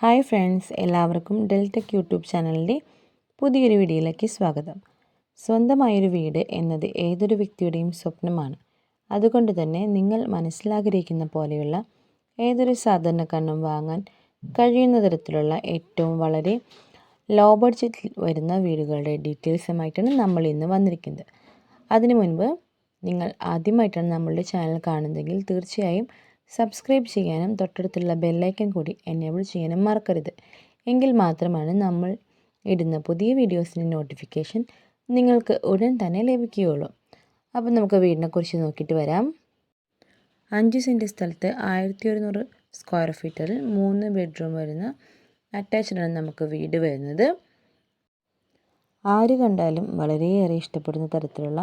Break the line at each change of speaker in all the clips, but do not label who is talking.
Hi friends, എല്ലാവർക്കും Deltech YouTube ചാനലിൻ്റെ പുതിയൊരു വീഡിയോയിലേക്ക് സ്വാഗതം. സ്വന്തമായൊരു വീട് എന്നത് ഏതൊരു വ്യക്തിയുടെയും സ്വപ്നമാണ്. അതുകൊണ്ട് തന്നെ നിങ്ങൾ മനസ്സിലാഗ്രഹിക്കുന്ന പോലെയുള്ള ഏതൊരു സാധാരണക്കാരനും വാങ്ങാൻ കഴിയുന്ന തരത്തിലുള്ള ഏറ്റവും വളരെ ലോ ബഡ്ജറ്റിൽ വരുന്ന വീടുകളുടെ ഡീറ്റെയിൽസുമായിട്ടാണ് നമ്മൾ ഇന്ന് വന്നിരിക്കുന്നത്. അതിനു മുൻപ് നിങ്ങൾ ആദ്യമായിട്ടാണ് നമ്മളുടെ ചാനൽ കാണുന്നതെങ്കിൽ തീർച്ചയായും സബ്സ്ക്രൈബ് ചെയ്യാനും തൊട്ടടുത്തുള്ള ബെല്ലൈക്കൻ കൂടി എനേബിൾ ചെയ്യാനും മറക്കരുത്. എങ്കിൽ മാത്രമാണ് നമ്മൾ ഇടുന്ന പുതിയ വീഡിയോസിൻ്റെ നോട്ടിഫിക്കേഷൻ നിങ്ങൾക്ക് ഉടൻ തന്നെ ലഭിക്കുകയുള്ളൂ. അപ്പോൾ നമുക്ക് വീടിനെക്കുറിച്ച് നോക്കിയിട്ട് വരാം. 5 സെൻറ്റ് സ്ഥലത്ത് 1100 സ്ക്വയർ ഫീറ്റിൽ 3 ബെഡ്റൂം വരുന്ന അറ്റാച്ച്ഡാണ് നമുക്ക് വീട് വരുന്നത്. ആര് കണ്ടാലും വളരെയേറെ ഇഷ്ടപ്പെടുന്ന തരത്തിലുള്ള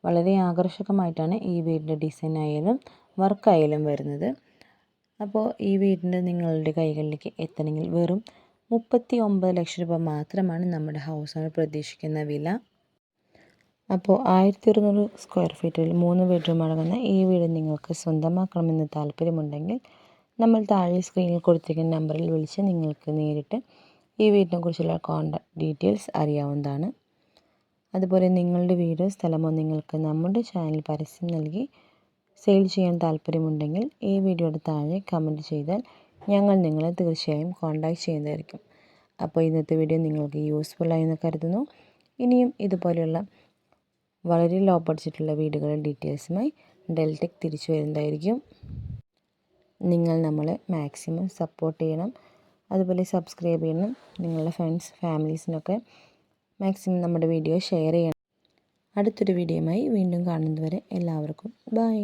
വളരെ ആകർഷകമായിട്ടാണ് ഈ വീടിൻ്റെ ഡിസൈൻ ആയാലും വർക്കായാലും വരുന്നത്. അപ്പോൾ ഈ വീടിൻ്റെ നിങ്ങളുടെ കൈകളിലേക്ക് എത്തണമെങ്കിൽ വെറും 39 ലക്ഷം രൂപ മാത്രമാണ് നമ്മുടെ ഹൗസ് ഓണർ പ്രതീക്ഷിക്കുന്ന വില. അപ്പോൾ 1100 സ്ക്വയർ ഫീറ്റിൽ 3 ബെഡ്റൂം അടങ്ങുന്ന ഈ വീട് നിങ്ങൾക്ക് സ്വന്തമാക്കണമെന്ന് താല്പര്യമുണ്ടെങ്കിൽ നമ്മൾ താഴെ സ്ക്രീനിൽ കൊടുത്തിരിക്കുന്ന നമ്പറിൽ വിളിച്ച് നിങ്ങൾക്ക് നേരിട്ട് ഈ വീടിനെ കുറിച്ചുള്ള കോൺടാക്ട് ഡീറ്റെയിൽസ് അറിയാവുന്നതാണ്. അതുപോലെ നിങ്ങളുടെ വീടോ സ്ഥലമോ നിങ്ങൾക്ക് നമ്മുടെ ചാനൽ പരസ്യം നൽകി സെയിൽ ചെയ്യാൻ താല്പര്യമുണ്ടെങ്കിൽ ഈ വീഡിയോയുടെ താഴെ കമൻറ്റ് ചെയ്താൽ ഞങ്ങൾ നിങ്ങളെ തീർച്ചയായും കോൺടാക്റ്റ് ചെയ്യുന്നതായിരിക്കും. അപ്പോൾ ഇന്നത്തെ വീഡിയോ നിങ്ങൾക്ക് യൂസ്ഫുള്ളായി എന്ന് കരുതുന്നു. ഇനിയും ഇതുപോലെയുള്ള വളരെ ലോ ബഡ്ജറ്റുള്ള വീടുകളുടെ ഡീറ്റെയിൽസുമായി ഡെൽടെക് തിരിച്ചു വരുന്നതായിരിക്കും. നിങ്ങൾ നമ്മളെ മാക്സിമം സപ്പോർട്ട് ചെയ്യണം. അതുപോലെ സബ്സ്ക്രൈബ് ചെയ്യണം. നിങ്ങളുടെ ഫ്രണ്ട്സ് ഫാമിലീസിനൊക്കെ മാക്സിമം നമ്മുടെ വീഡിയോ ഷെയർ ചെയ്യണം. അടുത്തൊരു വീഡിയോയുമായി വീണ്ടും കാണുന്നതുവരെ എല്ലാവർക്കും ബൈ.